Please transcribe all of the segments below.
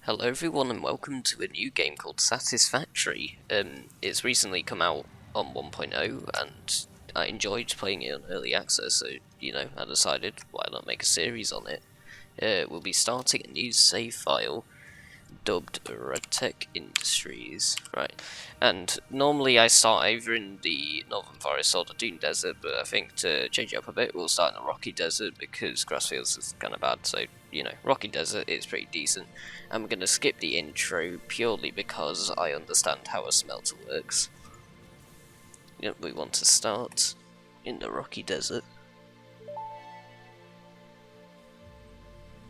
Hello everyone and welcome to a new game called Satisfactory. It's recently come out on 1.0 and I enjoyed playing it on early access, so I decided why not make a series on it. We'll be starting a new save file dubbed RedTech Industries, right? And normally I start either in the Northern Forest or the Dune Desert, but I think to change it up a bit we'll start in the Rocky Desert because Grassfields is kind of bad, so Rocky Desert is pretty decent. And we're going to skip the intro purely because I understand how a smelter works. Yep, we want to start in the Rocky Desert.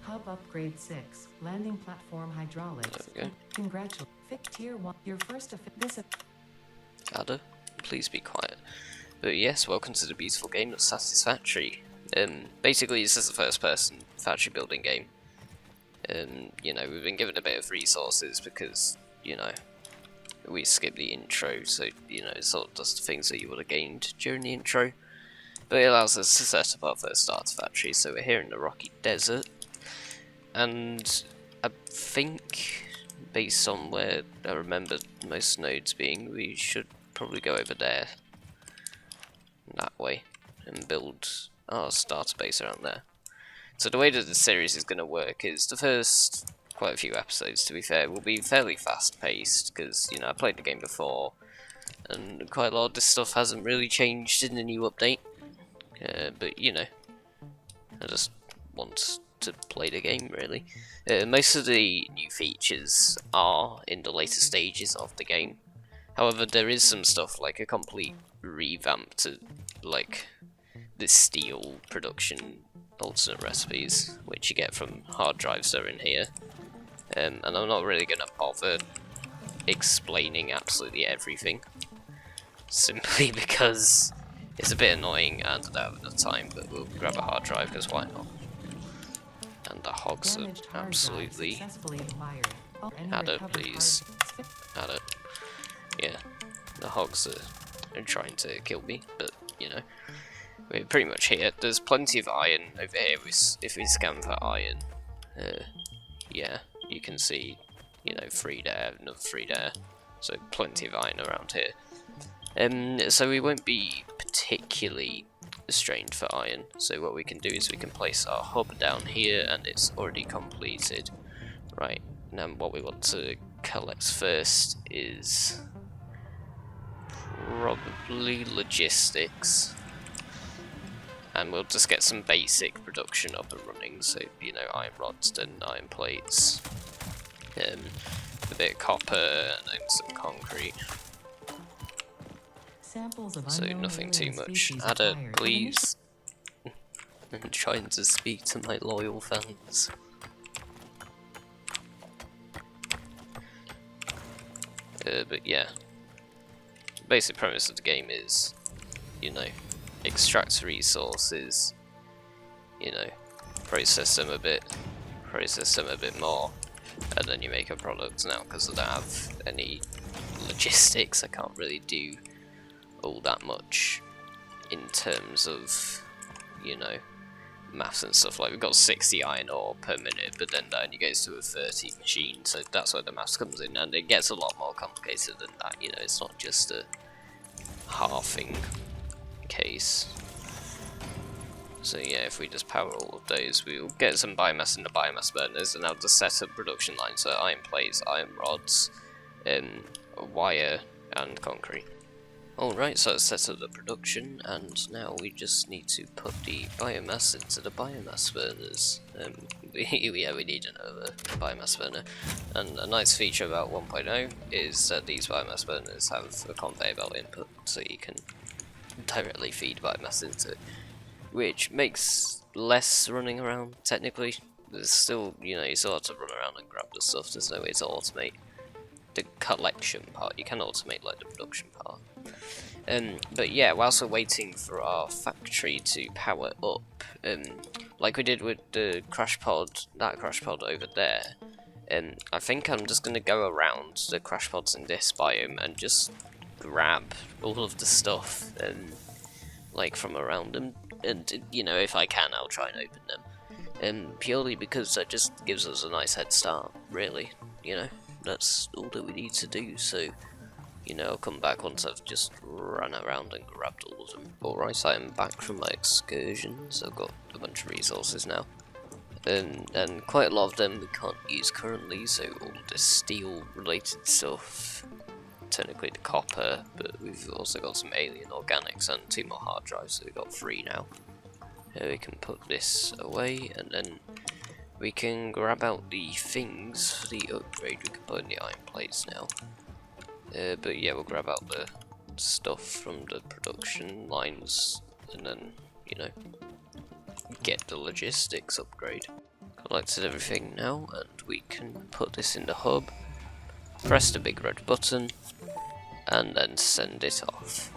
Hub upgrade 6, landing platform hydraulics. There we go. Congratulations. Tier 1, your first this. Ada, please be quiet. But yes, welcome to the beautiful game of Satisfactory. Basically this is a first person factory building game. We've been given a bit of resources because, we skipped the intro, so, it sort of does the things that you would have gained during the intro. But it allows us to set up our first starter factory, so we're here in the Rocky Desert. And I think, based on where I remember most nodes being, we should probably go over there, that way, and build our starter base around there. So the way that the series is going to work is the first quite a few episodes, to be fair, will be fairly fast paced, because, I played the game before, and quite a lot of this stuff hasn't really changed in the new update. But, I just want to play the game, really. Most of the new features are in the later stages of the game. However, there is some stuff like a complete revamp to, like, the steel production alternate recipes, which you get from hard drives that are in here. And I'm not really going to bother explaining absolutely everything, simply because it's a bit annoying and I don't have enough time, but we'll grab a hard drive because why not? And the hogs are absolutely... Ada, please. Ada. Yeah, the hogs are trying to kill me, but, we're pretty much here. There's plenty of iron over here. If we scan for iron, yeah, you can see, free there, another free there. So plenty of iron around here. So we won't be particularly strained for iron. So what we can do is we can place our hub down here, and it's already completed. Right, now what we want to collect first is probably logistics. And we'll just get some basic production up and running, so, iron rods and iron plates, a bit of copper, and then some concrete. So nothing too much. Ada, please. I'm trying to speak to my loyal fans. But yeah, the basic premise of the game is, extract resources, process them a bit more, and then you make a product. Now, because I don't have any logistics, I can't really do all that much in terms of, maths and stuff. Like, we've got 60 iron ore per minute, but then that only goes to a 30 machine, so that's where the maths comes in, and it gets a lot more complicated than that. It's not just a halving case. So yeah, if we just power all of those, we'll get some biomass in the biomass burners, and I'll just set up production lines, so iron plates, iron rods, wire, and concrete. Alright, so let's set up the production, and now we just need to put the biomass into the biomass burners. Yeah, we need another biomass burner. And a nice feature about 1.0 is that these biomass burners have a conveyor belt input, so you can directly feed biomass into it, which makes less running around, technically. There's still, you still have to run around and grab the stuff. There's no way to automate the collection part. You can automate, like, the production part. But yeah, whilst we're waiting for our factory to power up, like we did with the crash pod, that crash pod over there, I think I'm just going to go around the crash pods in this biome and just grab all of the stuff, like, from around them, and, if I can, I'll try and open them. purely because that just gives us a nice head start, really. You know, that's all that we need to do. So, you know, I'll come back once I've just run around and grabbed all of them. Alright, I am back from my excursions. I've got a bunch of resources now. And quite a lot of them we can't use currently, so all the steel related stuff, technically the copper, but we've also got some alien organics and 2 more hard drives, so we've got 3 now. We can put this away, and then we can grab out the things for the upgrade. We can put in the iron plates now. But yeah, we'll grab out the stuff from the production lines, and then, you know, get the logistics upgrade. Collected everything now, and we can put this in the hub, press the big red button, and then send it off.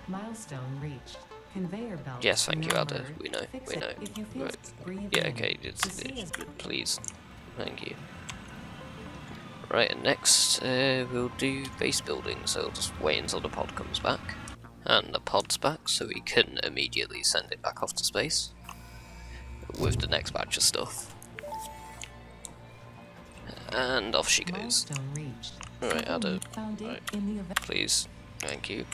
Milestone reached. Conveyor belt. Yes, thank you, Ada. numbered. We know. Fix We it know. if you feel Right. breathe Yeah, in. okay. To see is- Please. Thank you. Right, and next we'll do base building. So we'll just wait until the pod comes back, and the pod's back, so we can immediately send it back off to space with the next batch of stuff. And off she goes. Milestone reached. Right, Ada. Found it Right. in the event. Please. Thank you.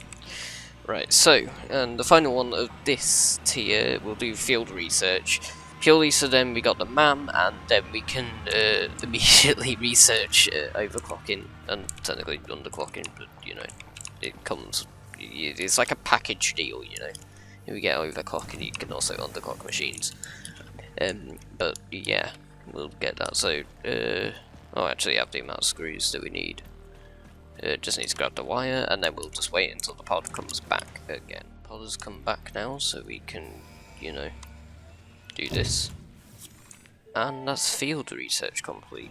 Right, so, and the final one of this tier, we'll do field research. Purely so then we got the MAM, and then we can immediately research overclocking, and technically underclocking, but, you know, it comes, it's like a package deal, you know. If we get overclocking, you can also underclock machines. But, yeah, we'll get that. So, I'll actually have the amount of screws that we need. Just need to grab the wire, and then we'll just wait until the pod comes back again. Pod has come back now, so we can, you know, do this. And that's field research complete.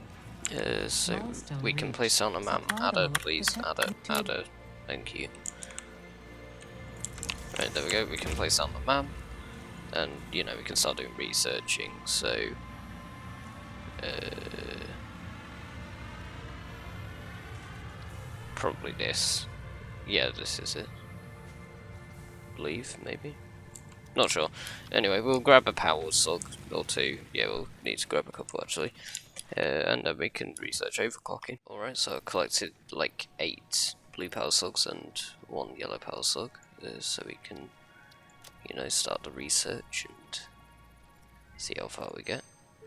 So we can place on a map. Ada, please. Ada. Thank you. Right, there we go. We can place on the map, and, you know, we can start doing researching. So, probably this. Yeah, this is it. Believe, maybe. Not sure. Anyway, we'll grab a power slug or 2. Yeah, we'll need to grab a couple actually. And then we can research overclocking. Alright, so I collected like 8 blue power slugs and 1 yellow power slug. So we can, you know, start the research and see how far we get.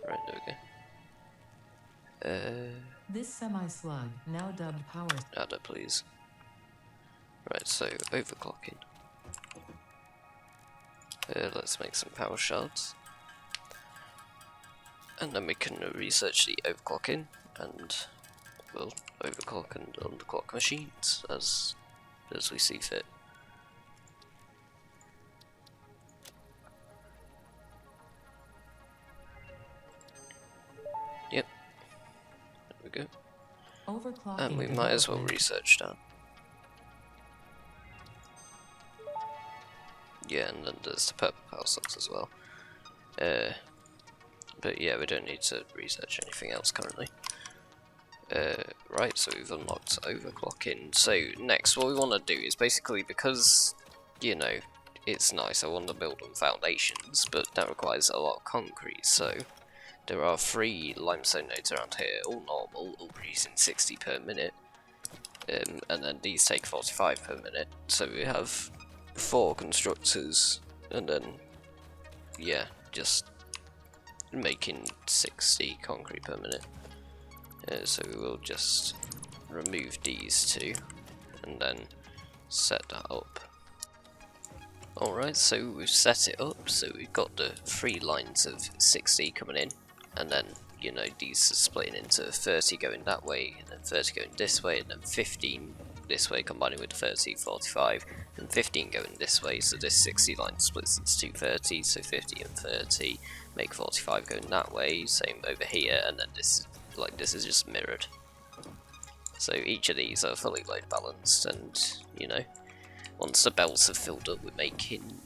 Right, there we go. This semi-slug, now dubbed power. Ada, please. Right, so overclocking. Let's make some power shards. And then we can research the overclocking, and we'll overclock and underclock machines as we see fit. Yep. There we go. Overclocking. And we might as well development. research that. Yeah, and then there's the purple power slugs as well. But yeah, we don't need to research anything else currently. Right, so we've unlocked overclocking. So next, what we want to do is basically, because, you know, it's nice, I want to build on foundations, but that requires a lot of concrete. So there are 3 limestone nodes around here, all normal, all producing 60 per minute. And then these take 45 per minute. So we have 4 constructors, and then, yeah, just making 60 concrete per minute. So we will just remove these 2, and then set that up. Alright, so we've set it up, so we've got the 3 lines of 60 coming in, and then, you know, these are splitting into 30 going that way, and then 30 going this way, and then 15 this way combining with 30, 45, and 15 going this way, so this 60 line splits into 2 30s, so 50 and 30, make 45 going that way, same over here, and then this is just mirrored. So each of these are fully load balanced, and, you know, once the belts have filled up, we're making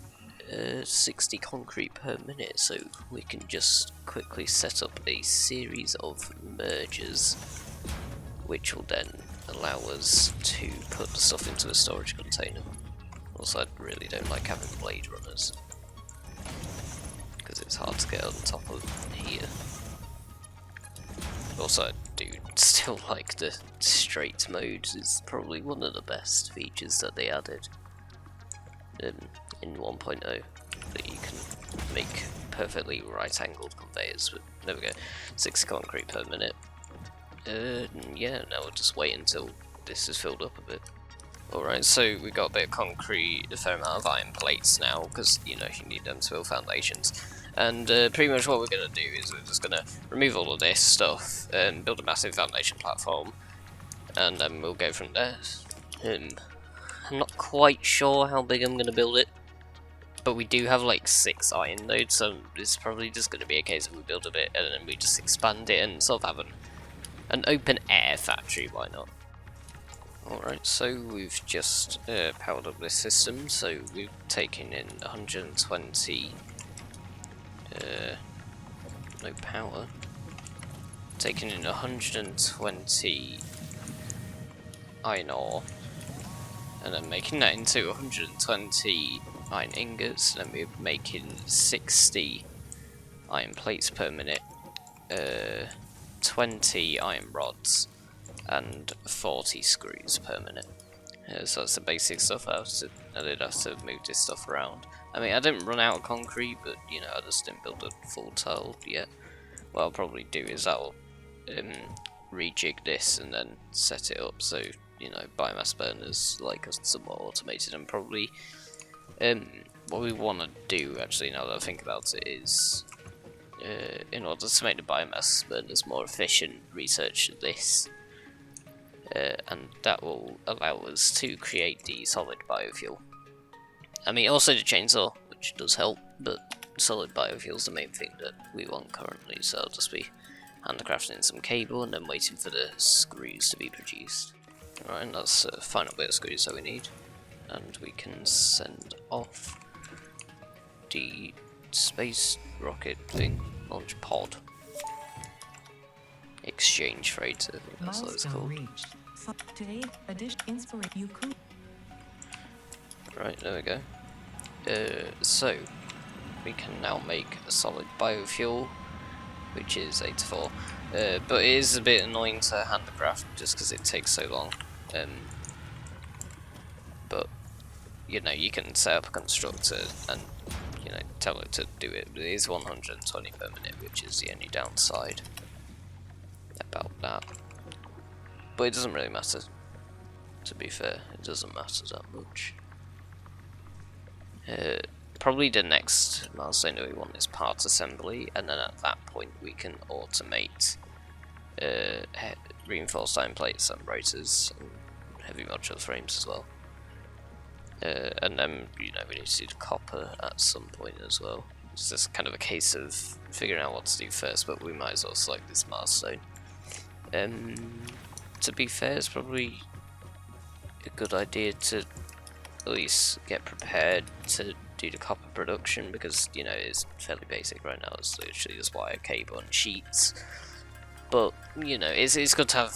60 concrete per minute, so we can just quickly set up a series of mergers, which will then allow us to put the stuff into a storage container. Also, I really don't like having blade runners, because it's hard to get on top of here. Also, I do still like the straight mode. It's probably one of the best features that they added in 1.0, that you can make perfectly right-angled conveyors. But there we go, 6 concrete per minute. Yeah, now we'll just wait until this is filled up a bit. Alright, so we got a bit of concrete, a fair amount of iron plates now, because, you know, you need them to build foundations. And pretty much what we're going to do is we're just going to remove all of this stuff and build a massive foundation platform, and then we'll go from there. I'm not quite sure how big I'm going to build it, but we do have like 6 iron nodes, so it's probably just going to be a case of we build a bit and then we just expand it and sort of have an open air factory, why not? Alright, so we've just powered up this system, so we've taken in 120 no power. Taking in 120 iron ore, and then making that into 120 iron ingots, and then we're making 60 iron plates per minute, 20 iron rods, and 40 screws per minute. So that's the basic stuff. I did have to move this stuff around. I mean, I didn't run out of concrete, but you know, I just didn't build a full tile yet. What I'll probably do is I'll rejig this and then set it up so, you know, biomass burners like us somewhat automated, and probably what we want to do actually, now that I think about it, is in order to make the biomass burners more efficient, research this. And that will allow us to create the solid biofuel. I mean, also the chainsaw, which does help, but solid biofuel is the main thing that we want currently, so I'll just be handcrafting some cable and then waiting for the screws to be produced. Alright, and that's the final bit of screws that we need. And we can send off the space rocket thing, launch pod. Exchange freighter, I think that's what it's called. Today, you could. Right, there we go. So we can now make a solid biofuel, which is 8 to 4. But it is a bit annoying to handcraft just because it takes so long. But you know, you can set up a constructor and, you know, tell it to do it. It is 120 per minute, which is the only downside about that. But it doesn't really matter, to be fair. It doesn't matter that much. Probably the next milestone that we want is parts assembly, and then at that point we can automate reinforced iron plates and rotors and heavy modular frames as well. And then, you know, we need to do the copper at some point as well. It's just kind of a case of figuring out what to do first, but we might as well select this milestone. To be fair, it's probably a good idea to at least get prepared to do the copper production, because, you know, it's fairly basic right now. It's literally just wire, cable and sheets. But, you know, it's good to have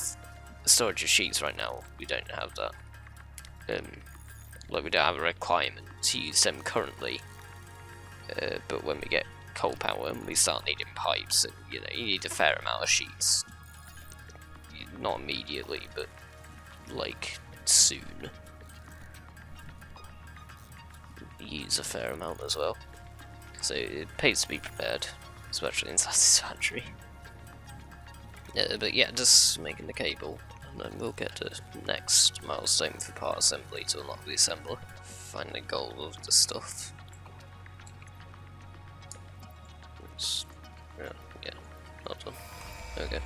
storage of sheets right now. We don't have that. Like, we don't have a requirement to use them currently. But when we get coal power and we start needing pipes, and, you know, you need a fair amount of sheets. Not immediately, but like soon. Use a fair amount as well, so it pays to be prepared, especially in Satisfactory. But yeah, just making the cable, and then we'll get the next milestone for part assembly to unlock the assembler. Finally got all of the stuff. Yeah, not done. Okay.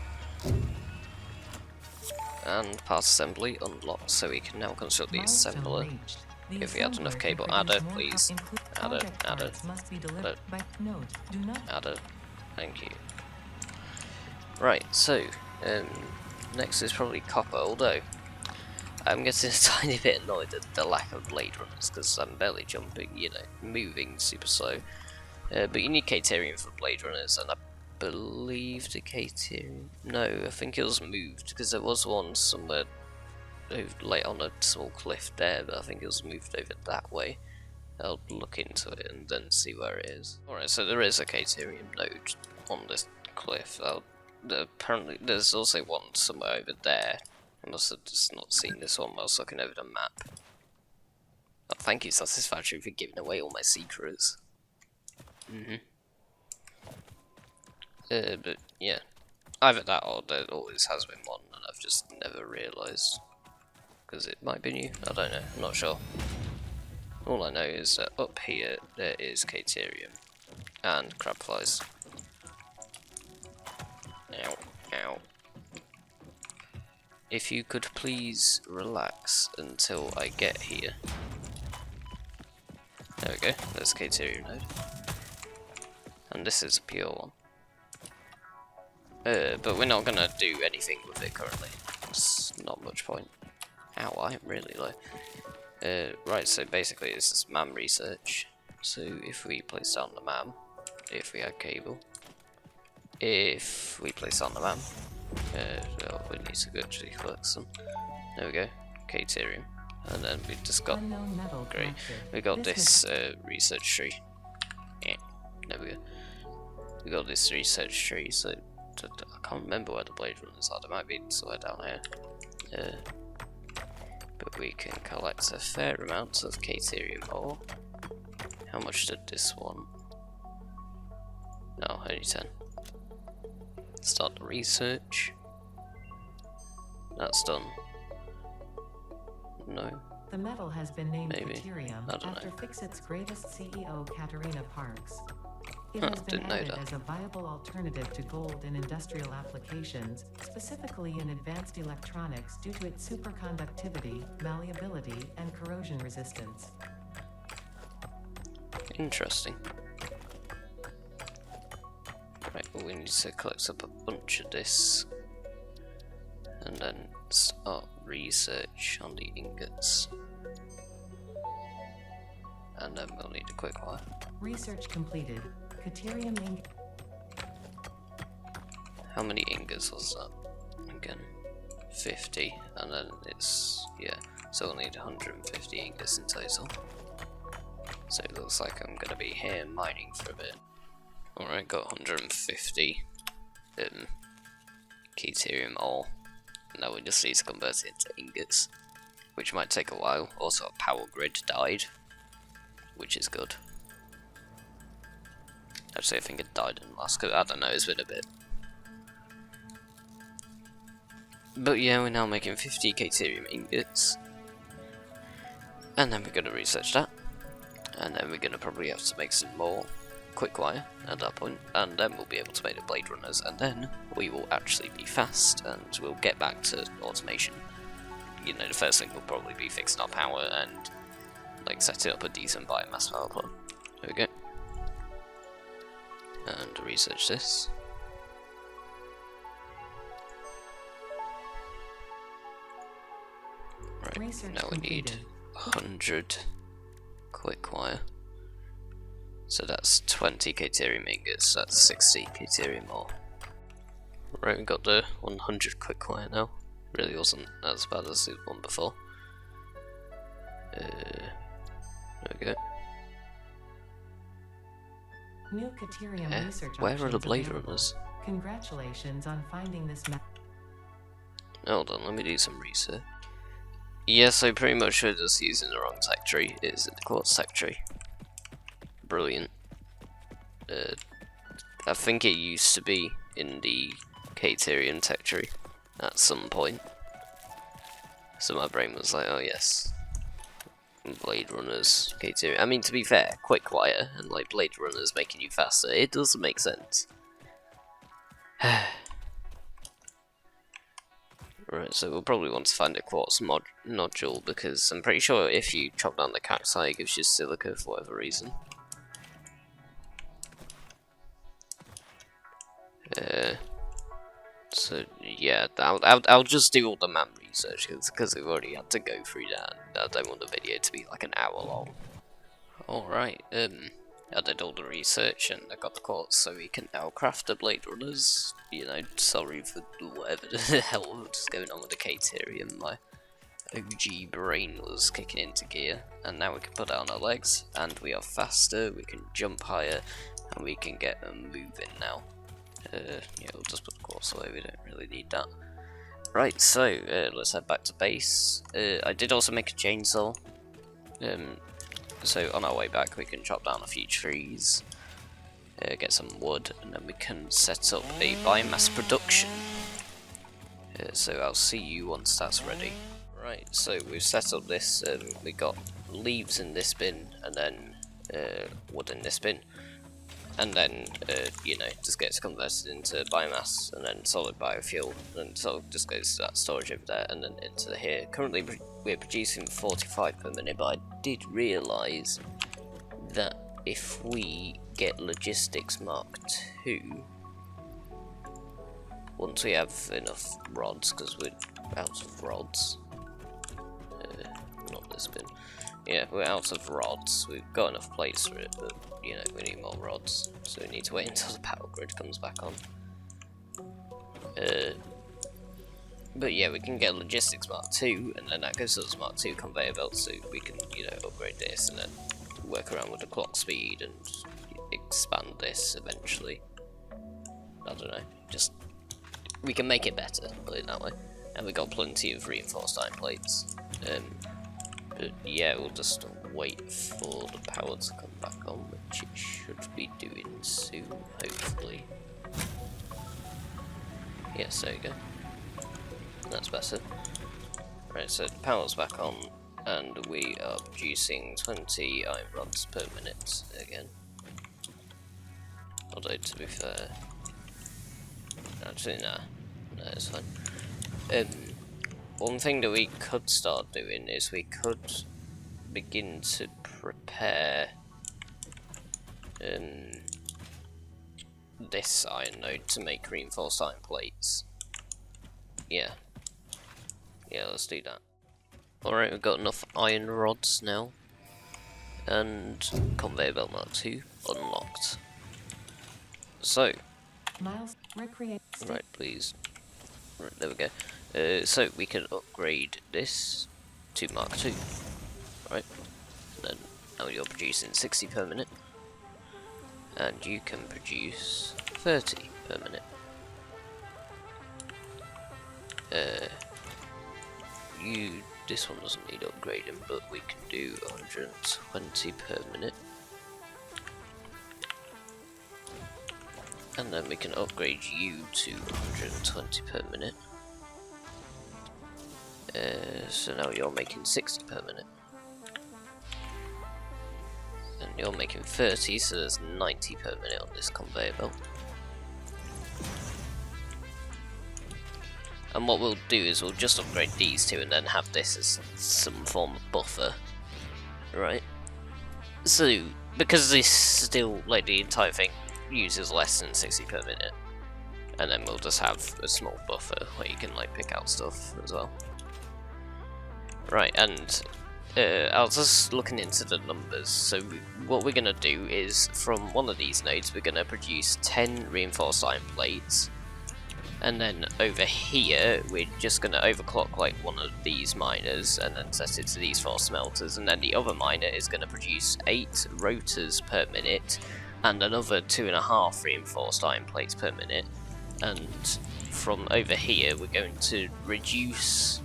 And part assembly unlocked, so we can now construct the assembler. If we had enough cable, adder, please. Adder. Thank you. Right, so next is probably copper, although I'm getting a tiny bit annoyed at the lack of blade runners, because I'm barely jumping, you know, moving super slow. But you need Caterium for blade runners, and I believe the Caterium... No, I think it was moved, because there was one somewhere like on a small cliff there, but I think it was moved over that way. I'll look into it and then see where it is. Alright, so there is a Caterium node on this cliff. Apparently there's also one somewhere over there. Unless I've just not seen this one whilst looking over the map. Oh, thank you, Satisfactory, for giving away all my secrets. But yeah, either that or there always has been one and I've just never realised. Because it might be new, I don't know, I'm not sure. All I know is that up here there is Caterium and crabflies. Ow, ow. If you could please relax until I get here. There we go, there's Caterium node. And this is a pure one. But we're not gonna do anything with it currently. It's not much point. Ow, I am really low. Right, so basically this is MAM research. So if we place down the MAM, if we had cable, if we place down the MAM, well, we need to actually collect some. There we go, Caterium. And then we just got, great, we got this research tree. Yeah, there we go. We got this research tree, so I can't remember where the blade runners are, they might be somewhere down here. But we can collect a fair amount of Caterium ore. How much did this one? No, only 10. Start the research. That's done. No. The metal has been named Maybe. Caterium I don't after know. Fixit's greatest CEO, Katerina Parks. It Huh, has been didn't know added that. as a viable alternative to gold in industrial applications, specifically in advanced electronics due to its superconductivity, malleability, and corrosion resistance. Interesting. Right, well, we need to collect up a bunch of this. And then start research on the ingots. And then we'll need a quick wire. Research completed. Caterium ingot. How many ingots was that? Again, 50, and then it's, yeah, so we'll need 150 ingots in total. So it looks like I'm gonna be here mining for a bit. Alright, got 150 Caterium ore. Now we just need to convert it into ingots, which might take a while. Also, our power grid died, which is good. Actually, I think it died in the last, I don't know, it's been a bit. But yeah, we're now making 50 Caterium ingots. And then we're going to research that. And then we're going to probably have to make some more quick wire at that point. And then we'll be able to make the blade runners. And then we will actually be fast and we'll get back to automation. You know, the first thing will probably be fixing our power and like setting up a decent biomass power plant. There we go. And research this. Right, Research now we need completed. 100 quick wire. So that's 20 Caterium ingots, that's 60 Caterium ore. Right, we got the 100 quick wire now. Really wasn't as bad as the one before. There we go. New Caterium research Where are the options blade available. runners? Congratulations on finding this map. Hold on, let me do some research. Yeah, so pretty much we're just using the wrong tech tree. It's the quartz tech tree. Brilliant. I think it used to be in the Caterium tech tree at some point. So my brain was like, oh yes. Blade runners, Caterium. I mean, to be fair, quick wire and like blade runners making you faster, it doesn't make sense. Right, so we'll probably want to find a quartz nodule because I'm pretty sure if you chop down the cacti, it gives you silica for whatever reason. So yeah, I'll just do all the MAM research because we've already had to go through that. I don't want the video to be like an hour long. Alright, I did all the research and I got the quartz so we can now craft the blade runners. You know, sorry for whatever the hell was going on with the Caterium. OG brain was kicking into gear, and now we can put it on our legs, and we are faster, we can jump higher, and we can get them moving now. Yeah, we'll just put the course away, we don't really need that. Right, so let's head back to base. I did also make a chainsaw, so on our way back we can chop down a few trees, get some wood, and then we can set up a biomass production. So I'll see you once that's ready. Right, so we've set up this, we got leaves in this bin, and then wood in this bin, and then, you know, just gets converted into biomass, and then solid biofuel, and so just goes to that storage over there, and then into here. Currently we're producing 45 per minute, but I did realise that if we get Logistics Mark II, once we have enough rods, because we're out of rods, not this bin, yeah, we're out of rods, we've got enough plates for it, but, you know, we need more rods, so we need to wait until the power grid comes back on. But yeah, we can get Logistics Mark II, and then that goes to the Mark II conveyor belt, so we can, you know, upgrade this, and then work around with the clock speed, and expand this eventually. I don't know, just, we can make it better, put it that way. And we got plenty of reinforced iron plates. But yeah, we'll just wait for the power to come back on, which it should be doing soon, hopefully. Yes, there you go. That's better. Right, so the power's back on, and we are producing 20 iron rods per minute again. Although, to be fair, actually, nah, it's fine. One thing that we could start doing is we could begin to prepare this iron node to make reinforced iron plates. Yeah, let's do that. Alright, we've got enough iron rods now, and conveyor belt Mark II unlocked. So, Miles, recreate. right, please. Right, there we go. So we can upgrade this to Mark II, right? And then now you're producing 60 per minute, and you can produce 30 per minute. This one doesn't need upgrading, but we can do 120 per minute. And then we can upgrade you to 120 per minute. So now you're making 60 per minute. And you're making 30, so there's 90 per minute on this conveyor belt. And what we'll do is we'll just upgrade these two and then have this as some form of buffer. Right? So, because this still, like, the entire thing uses less than 60 per minute, and then we'll just have a small buffer where you can, like, pick out stuff as well. Right, and I was just looking into the numbers. So what we're gonna do is, from one of these nodes, we're gonna produce 10 reinforced iron plates, and then over here we're just gonna overclock like one of these miners and then set it to these 4 smelters, and then the other miner is gonna produce 8 rotors per minute and another 2.5 reinforced iron plates per minute. And from over here we're going to reduce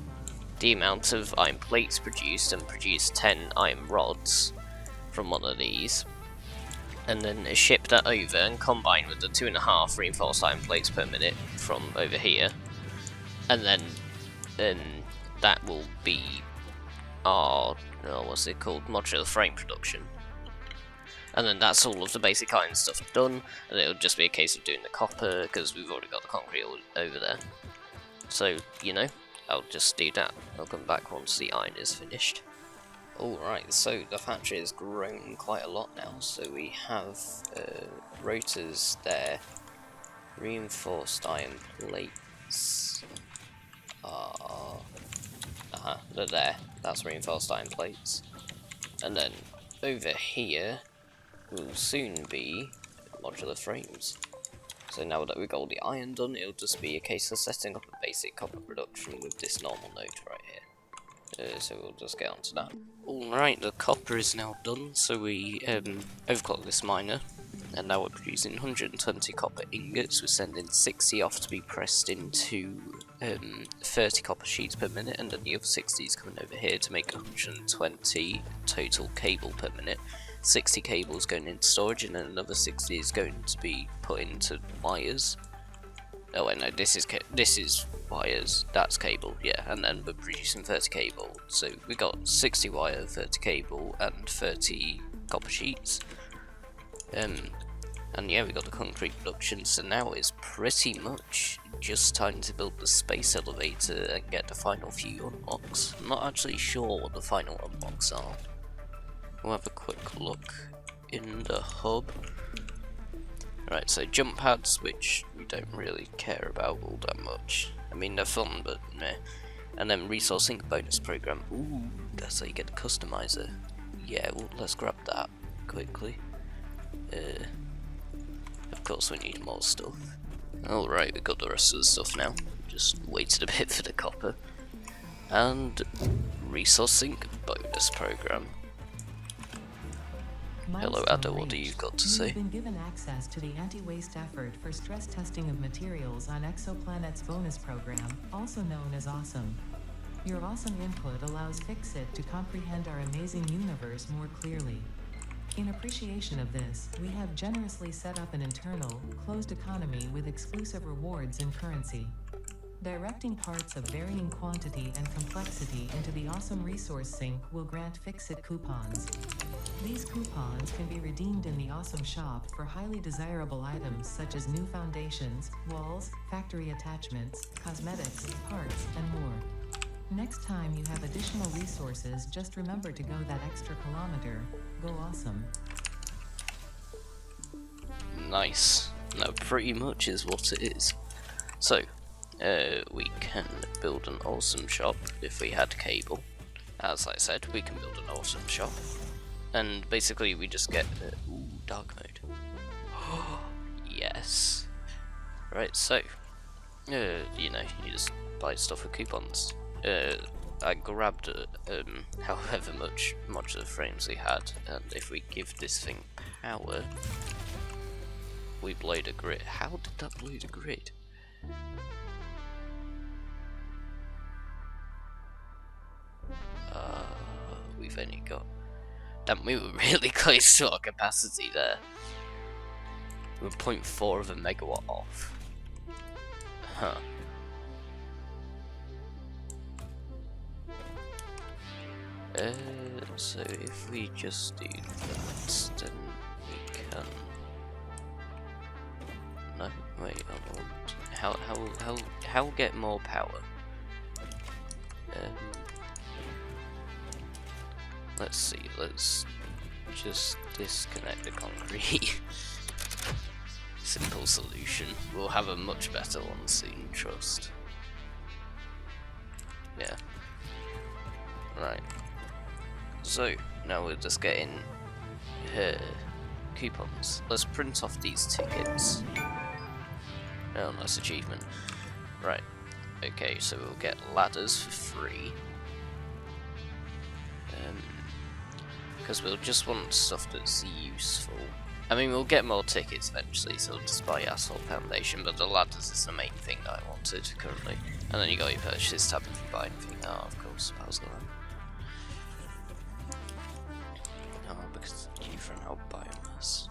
the amount of iron plates produced and produce 10 iron rods from one of these, and then ship that over and combine with the 2.5 reinforced iron plates per minute from over here, and then that will be our, what's it called, modular frame production. And then that's all of the basic iron stuff done, and it'll just be a case of doing the copper, because we've already got the concrete all over there. So, you know, I'll just do that. I'll come back once the iron is finished. Alright, so the factory has grown quite a lot now, so we have rotors there, reinforced iron plates are, they're there, that's reinforced iron plates, and then over here will soon be modular frames. So now that we've got all the iron done, it'll just be a case of setting up a basic copper production with this normal node right here. So we'll just get on to that. Alright, the copper is now done, so we overclocked this miner, and now we're producing 120 copper ingots. We're sending 60 off to be pressed into 30 copper sheets per minute, and then the other 60 is coming over here to make 120 total cable per minute. 60 cables going into storage, and then another 60 is going to be put into wires. Oh wait, no, this is wires, that's cable, yeah, and then we're producing 30 cable, so we got 60 wire, 30 cable, and 30 copper sheets. And yeah, we got the concrete production, so now it's pretty much just time to build the space elevator and get the final few unlocks. I'm not actually sure what the final unlocks are. We'll have a quick look in the hub. Right, so jump pads, which we don't really care about all that much. I mean, they're fun, but meh. And then resource sync bonus program. Ooh, that's how you get the customizer. Yeah, well, let's grab that quickly. Of course we need more stuff. Alright, we got the rest of the stuff now. Just waited a bit for the copper. And resource sync bonus program. Hello Ada, what do you got to say? You've been given access to the anti-waste effort for stress testing of materials on Exoplanet's bonus program, also known as Awesome. Your awesome input allows Fixit to comprehend our amazing universe more clearly. In appreciation of this, we have generously set up an internal, closed economy with exclusive rewards in currency. Directing parts of varying quantity and complexity into the Awesome Resource Sink will grant Fixit coupons. These coupons can be redeemed in the Awesome Shop for highly desirable items such as new foundations, walls, factory attachments, cosmetics, parts, and more. Next time you have additional resources, just remember to go that extra kilometer. Go awesome. Nice. No, pretty much is what it is. So, we can build an awesome shop if we had cable. As I said, we can build an awesome shop. And basically we just get, ooh, dark mode. Yes. Right, so, you know, you just buy stuff with coupons. I grabbed however much of the frames we had, and if we give this thing power, we blow the grid. How did that blow the grid? We've only got... Damn, we were really close to our capacity there. We're 0.4 of a megawatt off. Huh. So if we just do that, then we can... No, wait, I want... How get more power? Let's see, let's just disconnect the concrete. Simple solution. We'll have a much better one soon, trust. Yeah. Right. So, now we're just getting coupons. Let's print off these tickets. Oh, nice achievement. Right. Okay, so we'll get ladders for free. Because we'll just want stuff that's useful. I mean, we'll get more tickets eventually, so we'll just buy Asphalt Foundation, but the ladders is the main thing that I wanted currently. And then you got your purchase tab if you buy anything. Oh, of course, I was going. Oh, because you've run out of biomass.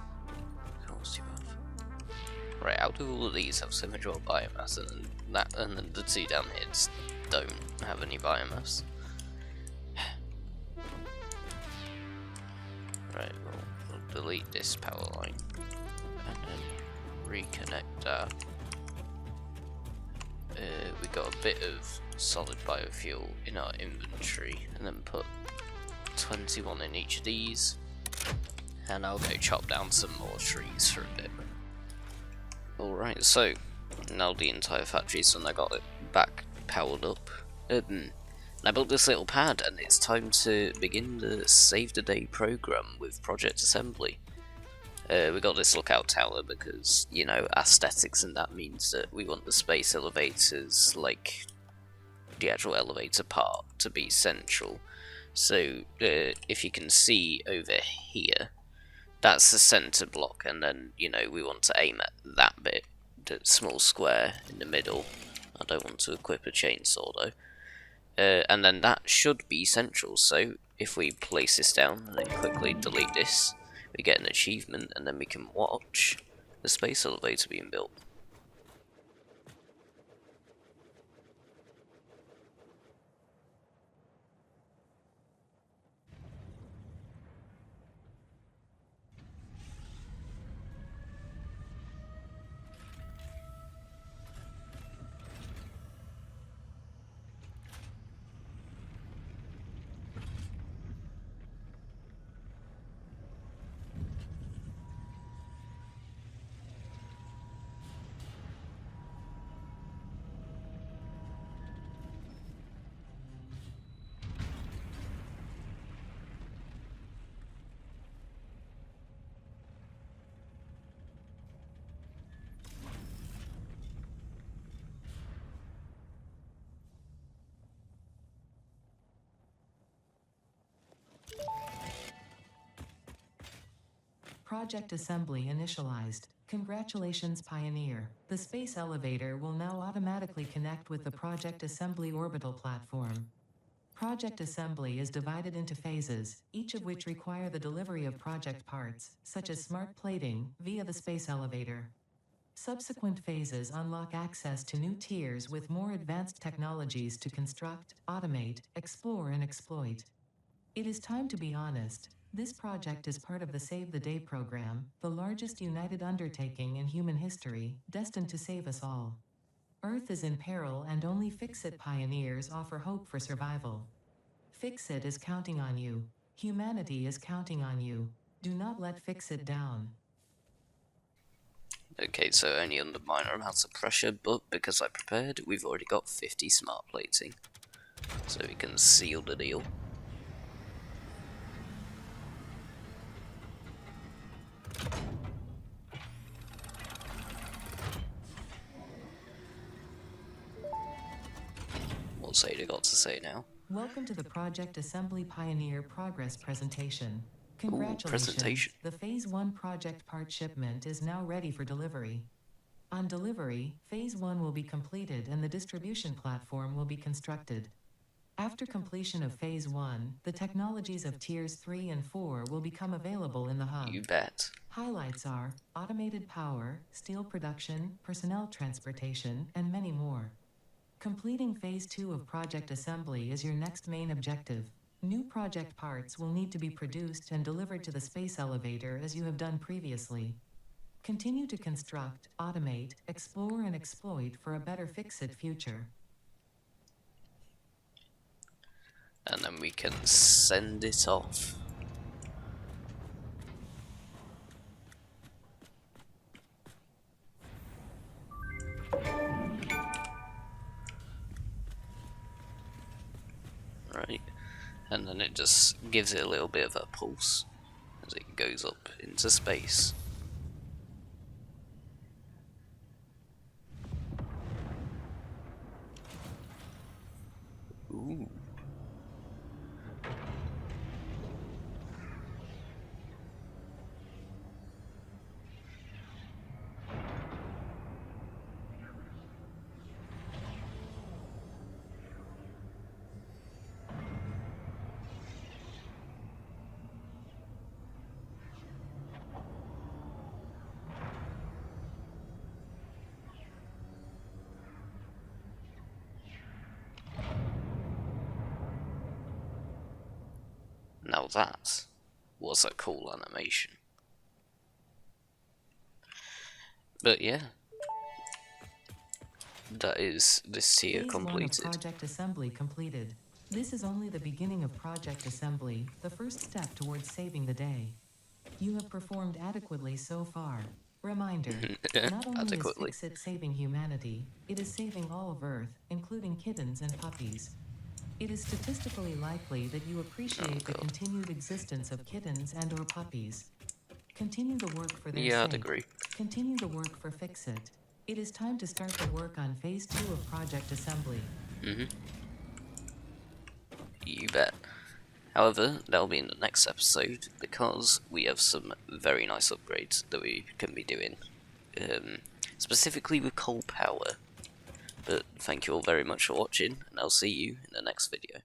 Of course you have. Right, how do all of these have so much more biomass, and then the two down here just don't have any biomass? Right, we'll delete this power line and then reconnect that. We got a bit of solid biofuel in our inventory, and then put 21 in each of these, and I'll go chop down some more trees for a bit. Alright, so now the entire factory's done. I got it back powered up. I built this little pad, and it's time to begin the Save the Day program with Project Assembly. We got this lookout tower because, you know, aesthetics, and that means that we want the space elevators, like, the actual elevator part to be central. So if you can see over here, that's the center block, and then, you know, we want to aim at that bit, the small square in the middle. I don't want to equip a chainsaw though. And then that should be central, so if we place this down and then quickly delete this, we get an achievement, and then we can watch the space elevator being built. Project assembly initialized. Congratulations, Pioneer. The space elevator will now automatically connect with the Project Assembly orbital platform. Project assembly is divided into phases, each of which require the delivery of project parts, such as smart plating, via the space elevator. Subsequent phases unlock access to new tiers with more advanced technologies to construct, automate, explore, and exploit. It is time to be honest. This project is part of the Save the Day program, the largest united undertaking in human history, destined to save us all. Earth is in peril, and only Fix-It pioneers offer hope for survival. Fix-It is counting on you. Humanity is counting on you. Do not let Fix-It down. Okay, so only under minor amounts of pressure, but because I prepared, we've already got 50 smart plating, so we can seal the deal. What's Ada got to say now? Welcome to the Project Assembly Pioneer Progress Presentation. Congratulations, presentation. The Phase 1 project part shipment is now ready for delivery. On delivery, Phase 1 will be completed and the distribution platform will be constructed. After completion of Phase 1, the technologies of Tiers 3 and 4 will become available in the hub. You bet. Highlights are automated power, steel production, personnel transportation, and many more. Completing Phase 2 of project assembly is your next main objective. New project parts will need to be produced and delivered to the space elevator as you have done previously. Continue to construct, automate, explore, and exploit for a better Fix-It future. And then we can send it off. Right, and then it just gives it a little bit of a pulse as it goes up into space. Ooh. Now that was a cool animation. But yeah, that is this tier Phase completed. 1 of project assembly completed. This is only the beginning of project assembly, the first step towards saving the day. You have performed adequately so far. Reminder, not only Adequately. is Fix-It saving humanity, it is saving all of Earth, including kittens and puppies. It is statistically likely that you appreciate the continued existence of kittens and or puppies. Continue the work for their Yeah, sake. I'd agree. Continue the work for Fix-It. It is time to start the work on Phase 2 of project assembly. You bet. However, that'll be in the next episode, because we have some very nice upgrades that we can be doing, specifically with coal power. But thank you all very much for watching, and I'll see you in the next video.